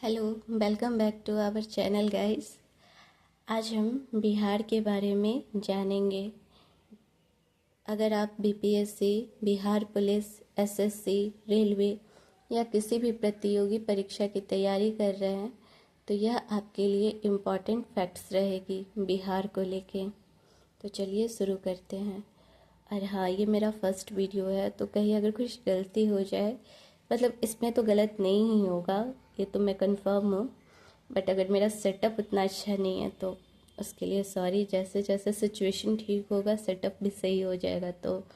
Hello, welcome back to our channel guys. आज हम बिहार के बारे में जानेंगे। अगर आप BPSC, Bihar police, SSC, railway या किसी भी प्रतियोगी परीक्षा की तैयारी कर रहे हैं तो यह आपके लिए इम्पॉर्टेंट फैक्ट्स रहेगी बिहार को लेके। तो चलिए शुरू करते हैं। और हाँ, ये मेरा फर्स्ट वीडियो है तो कहीं अगर कुछ गलती हो जाए, मतलब इसमें तो गलत नहीं ही होगा, ये तो मैं कंफर्म हूँ, बट अगर मेरा सेटअप उतना अच्छा नहीं है तो उसके लिए सॉरी। जैसे जैसे सिचुएशन ठीक होगा सेटअप भी सही हो जाएगा। तो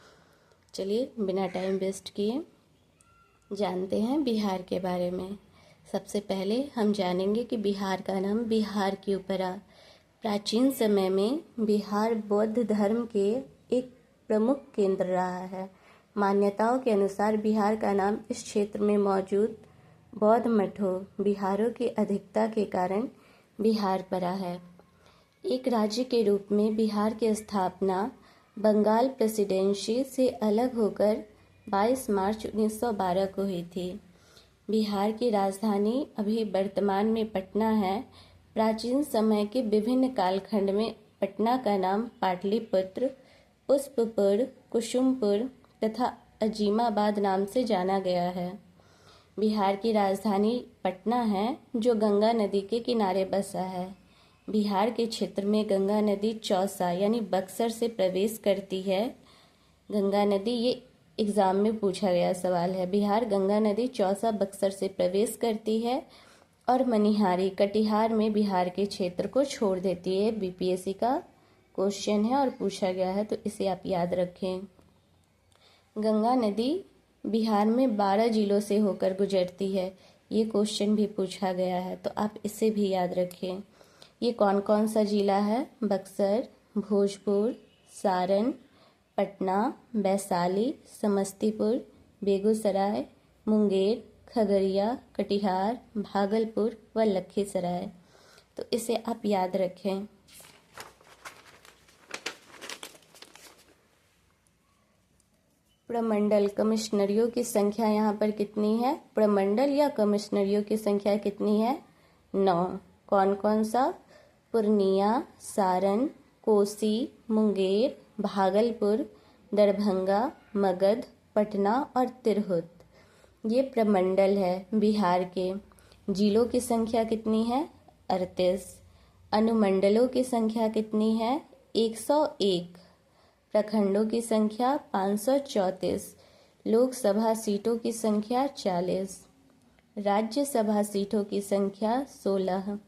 चलिए बिना टाइम वेस्ट किए जानते हैं बिहार के बारे में। सबसे पहले हम जानेंगे कि बिहार का नाम बिहार क्यों पड़ा। प्राचीन समय में बिहार बौद्ध धर्म के एक प्रमुख केंद्र रहा है। मान्यताओं के अनुसार बिहार का नाम इस क्षेत्र में मौजूद बौद्ध मठों बिहारों की अधिकता के कारण बिहार पड़ा है। एक राज्य के रूप में बिहार की स्थापना बंगाल प्रेसिडेंसी से अलग होकर 22 मार्च 1912 को हुई थी। बिहार की राजधानी अभी वर्तमान में पटना है। प्राचीन समय के विभिन्न कालखंड में पटना का नाम पाटलिपुत्र, पुष्पपुर, कुसुमपुर तथा अजीमाबाद नाम से जाना गया है। बिहार की राजधानी पटना है जो गंगा नदी के किनारे बसा है। बिहार के क्षेत्र में गंगा नदी चौसा यानी बक्सर से प्रवेश करती है। गंगा नदी, ये एग्ज़ाम में पूछा गया सवाल है। बिहार गंगा नदी चौसा बक्सर से प्रवेश करती है और मनिहारी कटिहार में बिहार के क्षेत्र को छोड़ देती है। बीपीएससी का क्वेश्चन है और पूछा गया है तो इसे आप याद रखें। गंगा नदी बिहार में 12 जिलों से होकर गुजरती है। ये क्वेश्चन भी पूछा गया है तो आप इसे भी याद रखें। ये कौन कौन सा जिला है? बक्सर, भोजपुर, सारण, पटना, वैशाली, समस्तीपुर, बेगूसराय, मुंगेर, खगड़िया, कटिहार, भागलपुर व लखीसराय। तो इसे आप याद रखें। प्रमंडल कमिश्नरियों की संख्या यहाँ पर कितनी है? प्रमंडल या कमिश्नरियों की संख्या कितनी है? 9। कौन कौन सा? पूर्णिया, सारण, कोसी, मुंगेर, भागलपुर, दरभंगा, मगध, पटना और तिरहुत। ये प्रमंडल है बिहार के। जिलों की संख्या कितनी है? 38। अनुमंडलों की संख्या कितनी है? 101। प्रखंडों की संख्या 534। लोकसभा सीटों की संख्या 40। राज्यसभा सीटों की संख्या 16।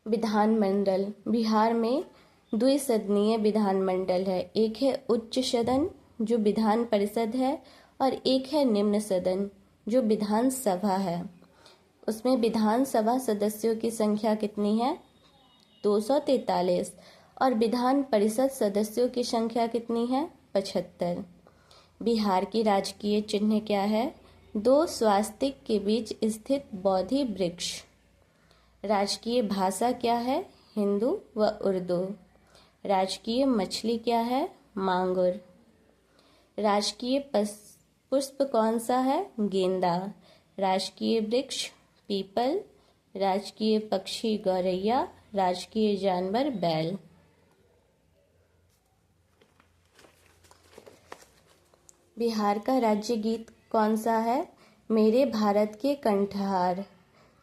विधानमंडल बिहार में द्विसदनीय विधानमंडल है। एक है उच्च सदन जो विधान परिषद है और एक है निम्न सदन जो विधानसभा है। उसमें विधानसभा सदस्यों की संख्या कितनी है? 243। और विधान परिषद सदस्यों की संख्या कितनी है? 75। बिहार की राजकीय चिन्ह क्या है? 2 स्वास्तिक के बीच स्थित बोधि वृक्ष। राजकीय भाषा क्या है? हिंदू व उर्दू। राजकीय मछली क्या है? मांगुर। राजकीय पुष्प कौन सा है? गेंदा। राजकीय वृक्ष पीपल। राजकीय पक्षी गौरैया। राजकीय जानवर बैल। बिहार का राज्य गीत कौन सा है? मेरे भारत के कंठहार,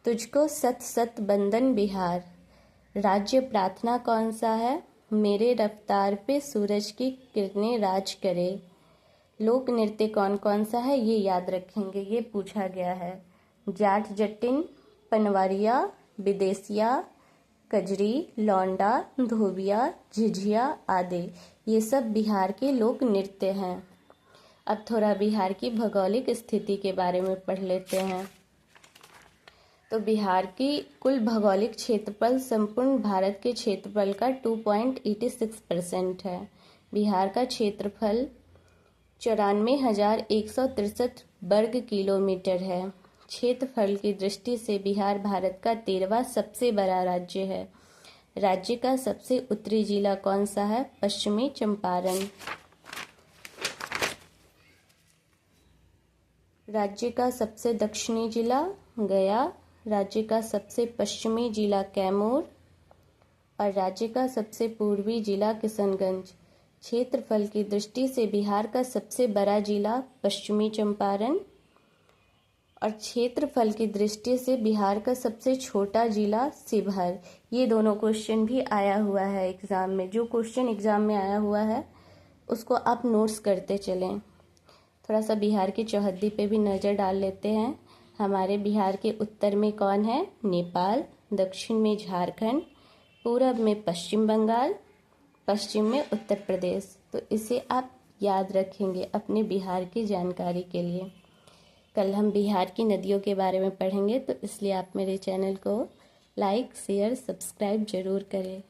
तुझको सत सत बंदन बिहार। राज्य प्रार्थना कौन सा है? मेरे रफ्तार पे सूरज की किरणें राज करे। लोक नृत्य कौन कौन सा है? ये याद रखेंगे, ये पूछा गया है। जाट जटिन, पनवारिया, विदेशिया, कजरी, लौंडा, धोबिया, झिझिया आदि ये सब बिहार के लोक नृत्य हैं। अब थोड़ा बिहार की भौगोलिक स्थिति के बारे में पढ़ लेते हैं। तो बिहार की कुल भौगोलिक क्षेत्रफल संपूर्ण भारत के क्षेत्रफल का 2.86% है। बिहार का क्षेत्रफल 94,163 वर्ग किलोमीटर है। क्षेत्रफल की दृष्टि से बिहार भारत का 13वां सबसे बड़ा राज्य है। राज्य का सबसे उत्तरी जिला कौन सा है? पश्चिमी चंपारण। राज्य का सबसे दक्षिणी जिला गया। राज्य का सबसे पश्चिमी जिला कैमूर और राज्य का सबसे पूर्वी जिला किशनगंज। क्षेत्रफल की दृष्टि से बिहार का सबसे बड़ा जिला पश्चिमी चंपारण और क्षेत्रफल की दृष्टि से बिहार का सबसे छोटा जिला शिवहर। ये दोनों क्वेश्चन भी आया हुआ है एग्ज़ाम में। जो क्वेश्चन एग्ज़ाम में आया हुआ है उसको आप नोट्स करते चलें। थोड़ा सा बिहार की चौहद्दी पे भी नज़र डाल लेते हैं। हमारे बिहार के उत्तर में कौन है? नेपाल। दक्षिण में झारखंड, पूरब में पश्चिम बंगाल, पश्चिम में उत्तर प्रदेश। तो इसे आप याद रखेंगे अपने बिहार की जानकारी के लिए। कल हम बिहार की नदियों के बारे में पढ़ेंगे, तो इसलिए आप मेरे चैनल को लाइक, शेयर, सब्सक्राइब जरूर करें।